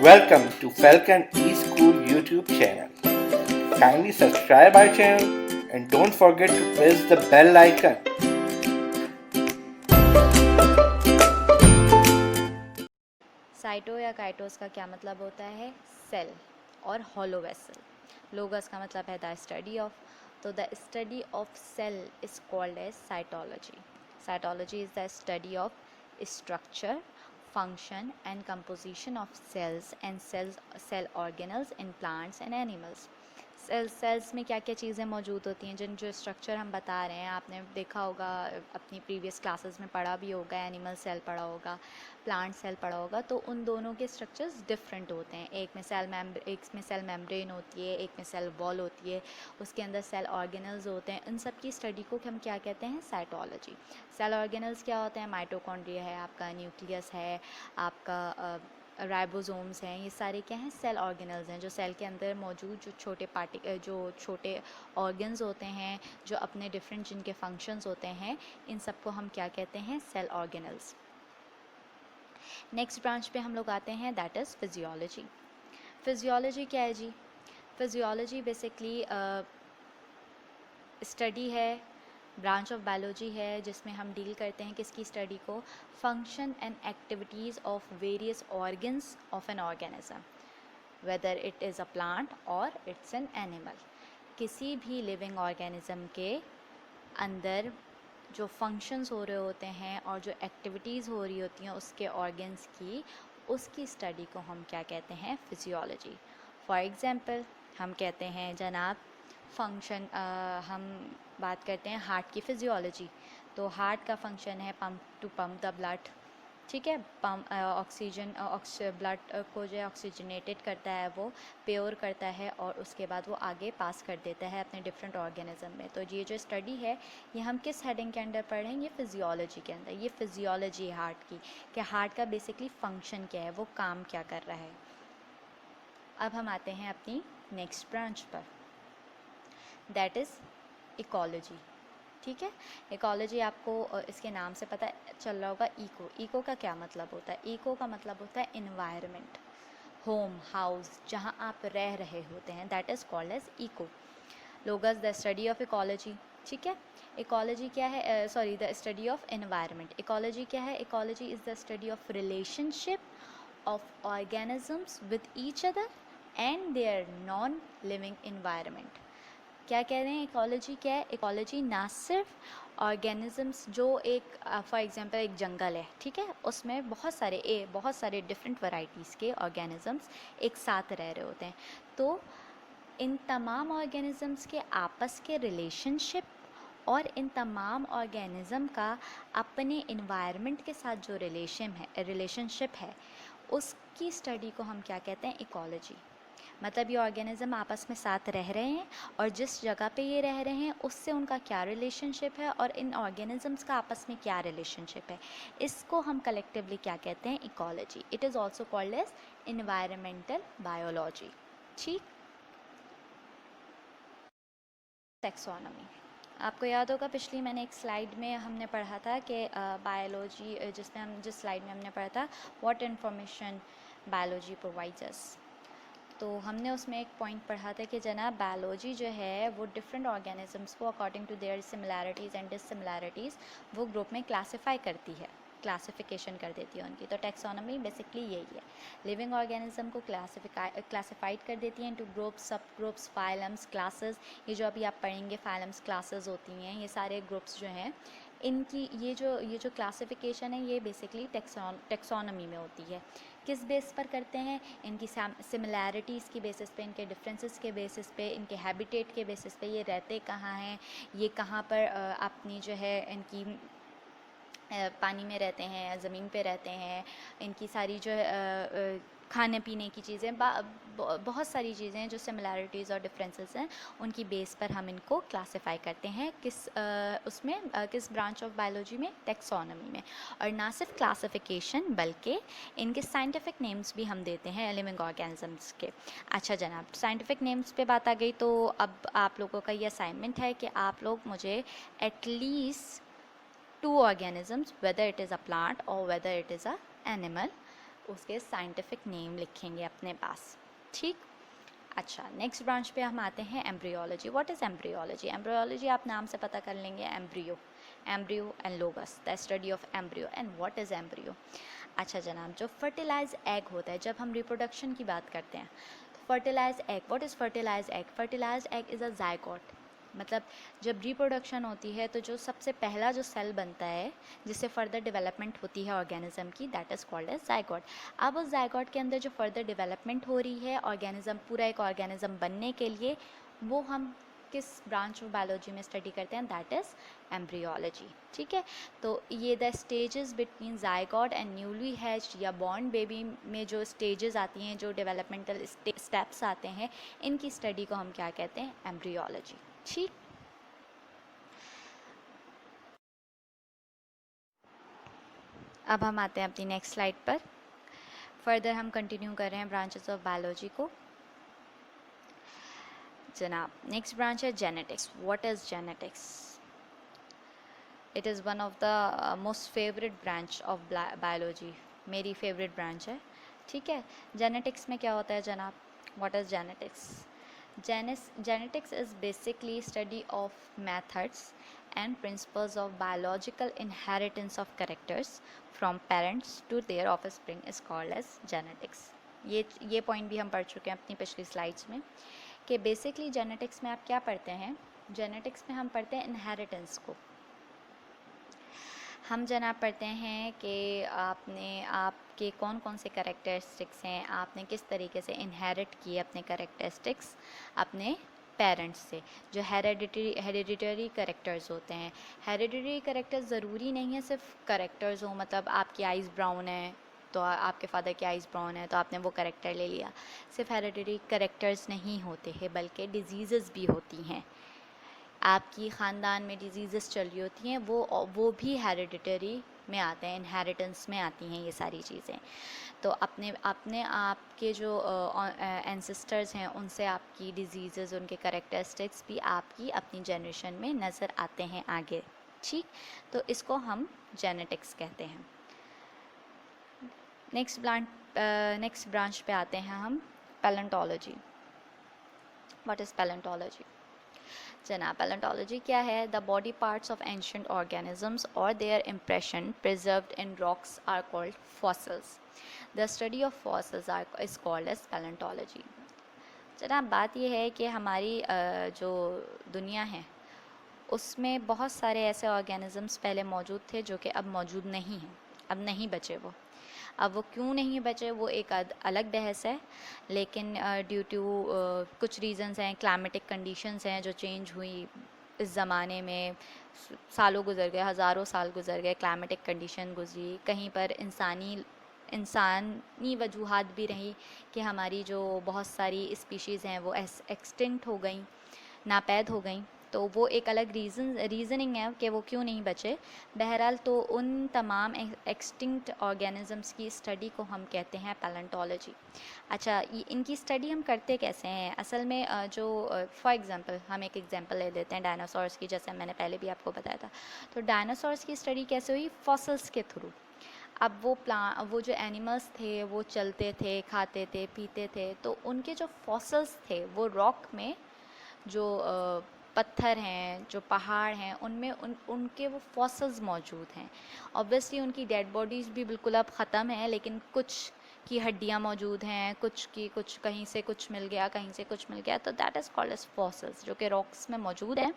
Welcome to Falcon eSchool YouTube channel. Kindly subscribe our channel and don't forget to press the bell icon. Cyto या kytos का क्या मतलब होता है? Cell और हॉलो वेसल. लोगस का मतलब है द स्टडी ऑफ. तो the study of cell is called as cytology. Cytology is the study of structure, function and composition of cells and cell organelles in plants and animals. Cells में क्या क्या चीज़ें मौजूद होती हैं, जो स्ट्रक्चर हम बता रहे हैं, आपने देखा होगा, अपनी प्रीवियस क्लासेस में पढ़ा भी होगा, एनिमल सेल पढ़ा होगा, प्लांट सेल पढ़ा होगा. तो उन दोनों के स्ट्रक्चर्स डिफरेंट होते हैं. एक में सेल मेम्ब्रेन होती है, एक में सेल वॉल होती है, उसके अंदर सेल ऑर्गेनल्स होते हैं. इन सब की स्टडी को हम क्या कहते हैं? साइटोलॉजी. सेल ऑर्गेनल्स क्या होते हैं? माइटोकॉन्ड्रिया है, आपका न्यूक्लियस है, आपका राइबोसोम्स हैं. ये सारे क्या हैं? सेल ऑर्गेनल्स हैं, जो सेल के अंदर मौजूद जो छोटे ऑर्गन्स होते हैं, जो अपने डिफरेंट जिनके फंक्शंस होते हैं, इन सबको हम क्या कहते हैं? Cell organelles. नेक्स्ट ब्रांच पे हम लोग आते हैं, दैट इज़ फिजियोलॉजी. फिजियोलॉजी क्या है जी? फिजियोलॉजी बेसिकली स्टडी है, ब्रांच ऑफ बायोलॉजी है, जिसमें हम डील करते हैं किसकी स्टडी को? Function and activities of various organs of an organism, whether it is a plant और इट्स एन एनिमल. किसी भी लिविंग ऑर्गेनिज्म के अंदर जो फंक्शंस हो रहे होते हैं और जो एक्टिविटीज़ हो रही होती हैं उसके ऑर्गन्स की, उसकी स्टडी को हम क्या कहते हैं? फिजियोलॉजी. फॉर एग्ज़ाम्पल हम कहते हैं जनाब फंक्शन, हम बात करते हैं हार्ट की फिजियोलॉजी. तो हार्ट का फंक्शन है पंप द ब्लड. ठीक है, पम्प ऑक्सीजन ब्लड को जो है ऑक्सीजनेटेड करता है, वो प्योर करता है और उसके बाद वो आगे पास कर देता है अपने डिफरेंट ऑर्गेनिज्म में. तो ये जो स्टडी है ये हम किस हेडिंग के अंडर पढ़ रहे हैं? ये फिजियोलॉजी के अंदर. ये फिजियोलॉजी है हार्ट की, कि हार्ट का बेसिकली फंक्शन क्या है, वो काम क्या कर रहा है. अब हम आते हैं अपनी नेक्स्ट ब्रांच पर, दैट इज़ इकोलॉजी. ठीक है, इकोलॉजी आपको इसके नाम से पता चल रहा होगा. इको का क्या मतलब होता है? इको का मतलब होता है इन्वायरमेंट, होम, हाउस, जहाँ आप रह रहे होते हैं, that is called as eco. Logos the study of ecology. ठीक है, इकोलॉजी क्या है? Sorry, the study of environment. Ecology क्या है? Ecology is the study of relationship of organisms with each other and their non living environment. क्या कह रहे हैं? इकोलॉजी क्या है? इकोलॉजी ना सिर्फ ऑर्गेनिजम्स, जो एक फॉर एग्जांपल एक जंगल है, ठीक है, उसमें बहुत सारे डिफरेंट वैरायटीज़ के ऑर्गेनिजम्स एक साथ रह रहे होते हैं. तो इन तमाम ऑर्गेनिजम्स के आपस के रिलेशनशिप और इन तमाम ऑर्गेनिज़म का अपने इन्वायरमेंट के साथ जो रिलेशनशिप है, उसकी स्टडी को हम क्या कहते हैं? इकोलॉजी. मतलब ये ऑर्गेनिज़म आपस में साथ रह रहे हैं और जिस जगह पे ये रह रहे हैं उससे उनका क्या रिलेशनशिप है और इन ऑर्गेनिजम्स का आपस में क्या रिलेशनशिप है, इसको हम कलेक्टिवली क्या कहते हैं? Ecology. It is also called as environmental biology. ठीक. टैक्सोनॉमी. आपको याद होगा पिछली मैंने एक स्लाइड में हमने पढ़ा था कि बायोलॉजी, जिस स्लाइड में हमने पढ़ा था what information biology provides us. तो हमने उसमें एक पॉइंट पढ़ा था कि जनाब बायोलॉजी जो है वो डिफरेंट ऑर्गेनिजम्स को according to their similarities and dissimilarities वो ग्रुप में क्लासिफाई करती है, क्लासिफिकेशन कर देती है उनकी. तो टैक्सोनॉमी बेसिकली यही है, लिविंग ऑर्गेनिज्म को क्लासिफाइड कर देती है इनटू ग्रुप्स, सब ग्रुप्स, फाइलम्स, क्लासेस. ये जो अभी आप पढ़ेंगे फाइलम्स, क्लासेस होती हैं, ये सारे ग्रुप्स जो हैं, इनकी ये जो क्लासिफिकेशन है ये बेसिकली टैक्सोनॉमी में होती है. किस बेस पर करते हैं? इनकी सिमिलैरिटीज़ की बेसिस पे, इनके डिफरेंसेस के बेसिस पे, इनके हैबिटेट के बेसिस पे, ये रहते कहाँ हैं, ये कहाँ पर अपनी जो है इनकी पानी में रहते हैं, ज़मीन पे रहते हैं, इनकी सारी जो है खाने पीने की चीज़ें, बहुत सारी चीज़ें हैं जो सिमिलैरिटीज़ और डिफरेंसेस हैं, उनकी बेस पर हम इनको क्लासिफाई करते हैं. किस ब्रांच ऑफ बायोलॉजी में? टैक्सोनॉमी में. और ना सिर्फ क्लासिफिकेशन बल्कि इनके साइंटिफिक नेम्स भी हम देते हैं लिविंग ऑर्गेनिजम्स के. अच्छा जनाब, साइंटिफिक नेम्स पे बात आ गई, तो अब आप लोगों का ये असाइनमेंट है कि आप लोग मुझे at least 2 organisms, whether it is a plant or whether it is a animal, उसके साइंटिफिक नेम लिखेंगे अपने पास, ठीक। अच्छा, नेक्स्ट ब्रांच पे हम आते हैं embryology. What is embryology? Embryology आप नाम से पता कर लेंगे, embryo and लोगस, the study of embryo. And what is embryo? अच्छा जनाब, जो फर्टिलाइज एग होता है, जब हम रिप्रोडक्शन की बात करते हैं तो fertilize egg, what is fertilize egg? Fertilize egg is a zygote. मतलब जब रिप्रोडक्शन होती है तो जो सबसे पहला जो सेल बनता है जिससे फर्दर डेवलपमेंट होती है ऑर्गेनिज्म की, that is called as zygote. अब उस जायगोट के अंदर जो फर्दर डेवलपमेंट हो रही है ऑर्गेनिज्म, पूरा एक ऑर्गेनिज्म बनने के लिए, वो हम किस ब्रांच ऑफ बायोलॉजी में स्टडी करते हैं, दैट इज़ एम्ब्रियोलॉजी, ठीक है। तो ये the stages between zygote and newly hatched या बॉर्न बेबी में जो स्टेजेस आती हैं, जो डेवलपमेंटल स्टेप्स आते हैं, इनकी स्टडी को हम क्या कहते हैं, एम्ब्रियोलॉजी, ठीक। अब हम आते हैं अपनी नेक्स्ट स्लाइड पर। फर्दर हम कंटिन्यू कर रहे हैं ब्रांचेस ऑफ बायोलॉजी को। जनाब, नेक्स्ट ब्रांच है genetics. What is genetics? It is one of the most favourite branch of biology, मेरी फेवरेट ब्रांच है, ठीक है। जेनेटिक्स में क्या होता है जनाब? What is genetics? Genetics is basically study of methods and principles of biological inheritance of characters from parents to their offspring is called as genetics. ये पॉइंट भी हम पढ़ चुके हैं अपनी पिछली स्लाइड्स में कि बेसिकली जेनेटिक्स में आप क्या पढ़ते हैं, जेनेटिक्स में हम पढ़ते हैं इनहेरिटेंस को। हम जनाब पढ़ते हैं कि आपके कौन कौन से कैरेक्टरिस्टिक्स हैं, आपने किस तरीके से इनहेरिट किए अपने कैरेक्टरिस्टिक्स अपने पेरेंट्स से, जो हेरिडिटरी कैरेक्टर्स होते हैं। हेरिडिटरी कैरेक्टर्स ज़रूरी नहीं है सिर्फ कैरेक्टर्स हो, मतलब आपकी आइज़ ब्राउन है तो आपके फादर की आइज़ ब्राउन है तो आपने वो कैरेक्टर ले लिया। सिर्फ हेरिडिटरी कैरेक्टर्स नहीं होते हैं, बल्कि डिजीज़ भी होती हैं। आपकी ख़ानदान में डिजीज़ चल रही होती हैं, वो भी हेरिडिटरी में आते हैं, इनहेरिटेंस में आती हैं ये सारी चीज़ें। तो अपने अपने आपके जो एंसेस्टर्स हैं उनसे आपकी डिजीज़, उनके कैरेक्टरिस्टिक्स भी आपकी अपनी जनरेशन में नज़र आते हैं आगे, ठीक। तो इसको हम जेनेटिक्स कहते हैं। नेक्स्ट ब्रांच पे आते हैं हम, पैलेंटोलॉजी। What is palaeontology? जनाब, पैलेंटोलॉजी क्या है? The body parts of ancient organisms और their impression preserved in rocks are called fossils. The study of fossils is called as palaeontology. जनाब, बात यह है कि हमारी जो दुनिया है उसमें बहुत सारे ऐसे ऑर्गेनिजम्स पहले मौजूद थे जो कि अब मौजूद नहीं हैं, अब नहीं बचे वो। अब वो क्यों नहीं बचे वो एक अलग बहस है, लेकिन ड्यू टू कुछ रीज़न्स हैं, क्लाइमेटिक कंडीशंस हैं जो चेंज हुई इस ज़माने में। सालों गुजर गए, हज़ारों साल गुजर गए, क्लाइमेटिक कंडीशन गुजरी, कहीं पर इंसानी वजूहात भी रही कि हमारी जो बहुत सारी स्पीशीज़ हैं वो एक्सटिंक्ट हो गई, नापैद हो गई। तो वो एक अलग रीज़निंग है कि वो क्यों नहीं बचे। बहरहाल तो उन तमाम एक्सटिंक्ट ऑर्गेनिजम्स की स्टडी को हम कहते हैं पैलेंटोलॉजी। अच्छा, इनकी स्टडी हम करते कैसे हैं? असल में जो फॉर एग्ज़ाम्पल हम एक एग्ज़ाम्पल ले लेते हैं डायनासोर्स की, जैसे मैंने पहले भी आपको बताया था। तो डायनासोर्स की स्टडी कैसे हुई? फॉसिल्स के थ्रू। अब वो जो एनिमल्स थे वो चलते थे, खाते थे, पीते थे, तो उनके जो फॉसिल्स थे वो रॉक में, जो पत्थर हैं, जो पहाड़ हैं, उनमें उनके वो फॉसिल्स मौजूद हैं। ऑब्वियसली उनकी डेड बॉडीज़ भी बिल्कुल अब ख़त्म हैं, लेकिन कुछ की हड्डियाँ मौजूद हैं, कुछ कहीं से कुछ मिल गया, कहीं से कुछ मिल गया, तो that is called as fossils, जो कि रॉक्स में मौजूद हैं।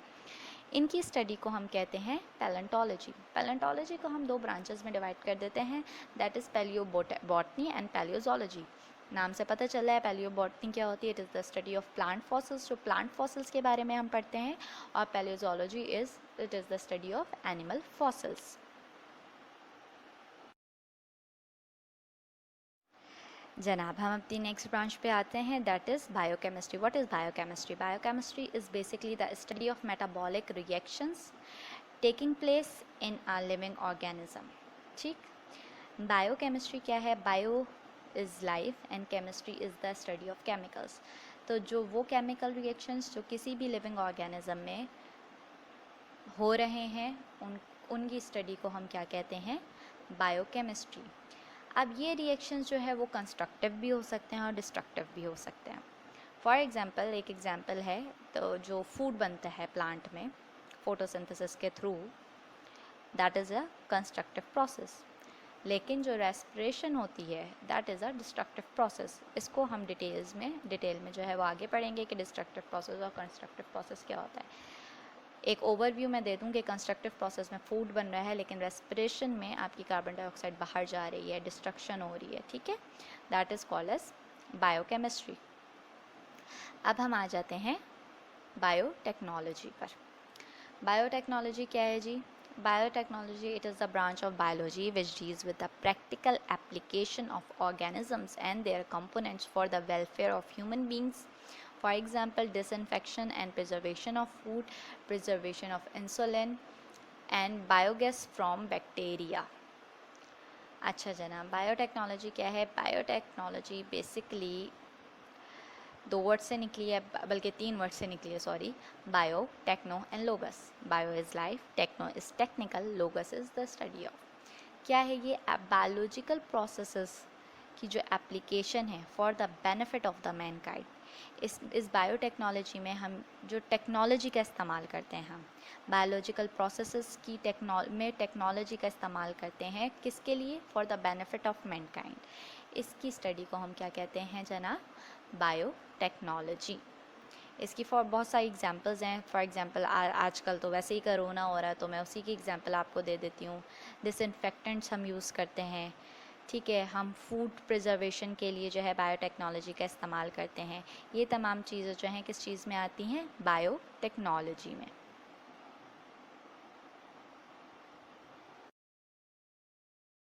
इनकी स्टडी को हम कहते हैं पैलेंटोलॉजी। पैलेंटोलॉजी को हम दो ब्रांचेस में डिवाइड कर देते हैं, that is palaeobotany and palaeozoology. नाम से पता चला है पैलियोबॉटनी क्या होती है, it is the study of plant fossils, जो प्लांट फॉसिल्स के बारे में हम पढ़ते हैं, और palaeozoology it is the study of animal fossils. जनाब, हम अपनी नेक्स्ट ब्रांच पे आते हैं, that is biochemistry. What is biochemistry? Biochemistry is basically the study of metabolic reactions taking place in a living organism, ठीक। बायोकेमिस्ट्री क्या है? Bio is life and chemistry is the study of chemicals. तो जो वो chemical reactions जो किसी भी living organism में हो रहे हैं, उनकी स्टडी को हम क्या कहते हैं? बायोकेमिस्ट्री। अब ये रिएक्शंस जो है वो कंस्ट्रक्टिव भी हो सकते हैं और डिस्ट्रक्टिव भी हो सकते हैं। फॉर एग्ज़ाम्पल, एक एग्ज़ाम्पल है तो जो फूड बनता है प्लांट में फोटोसिंथेसिस के through, that is a constructive process. लेकिन जो रेस्पिरेशन होती है that is a destructive process. इसको हम डिटेल में जो है वो आगे पढ़ेंगे कि डिस्ट्रक्टिव प्रोसेस और कंस्ट्रक्टिव प्रोसेस क्या होता है। एक ओवरव्यू मैं दे दूँ कि कंस्ट्रक्टिव प्रोसेस में फूड बन रहा है, लेकिन रेस्पिरेशन में आपकी कार्बन डाइऑक्साइड बाहर जा रही है, डिस्ट्रक्शन हो रही है, ठीक है। That is called as biochemistry. अब हम आ जाते हैं बायोटेक्नोलॉजी पर। बायोटेक्नोलॉजी क्या है जी? Biotechnology, it is the branch of biology which deals with the practical application of organisms and their components for the welfare of human beings. For example, disinfection and preservation of food, preservation of insulin, and biogas from bacteria. अच्छा जनाब, biotechnology क्या है? Biotechnology basically दो word से निकली है, बल्कि 3 word से निकली है, sorry. Bio, techno and logos. Bio is life, techno is technical, logos is the study of. क्या है ये? बायोलॉजिकल प्रोसेसेस की जो एप्लीकेशन है for the benefit of the mankind. इस बायोटेक्नोलॉजी में हम जो टेक्नोलॉजी का इस्तेमाल करते हैं, हम बायोलॉजिकल प्रोसेसेस की टेक्नोलॉजी का इस्तेमाल करते हैं किसके लिए? For the benefit of Mankind. इसकी स्टडी को हम क्या कहते हैं जनाब? बायोटेक्नोलॉजी। इसकी फॉर बहुत सारी एग्जांपल्स हैं। फॉर एग्जांपल आजकल तो वैसे ही कोरोना हो रहा है, तो मैं उसी की एग्जांपल आपको दे देती हूँ। डिसइंफेक्टेंट्स हम यूज़ करते हैं, ठीक है। हम फूड प्रिजर्वेशन के लिए जो है बायोटेक्नोलॉजी का इस्तेमाल करते हैं। ये तमाम चीज़ें जो हैं किस चीज़ में आती हैं? बायोटेक्नोलॉजी में।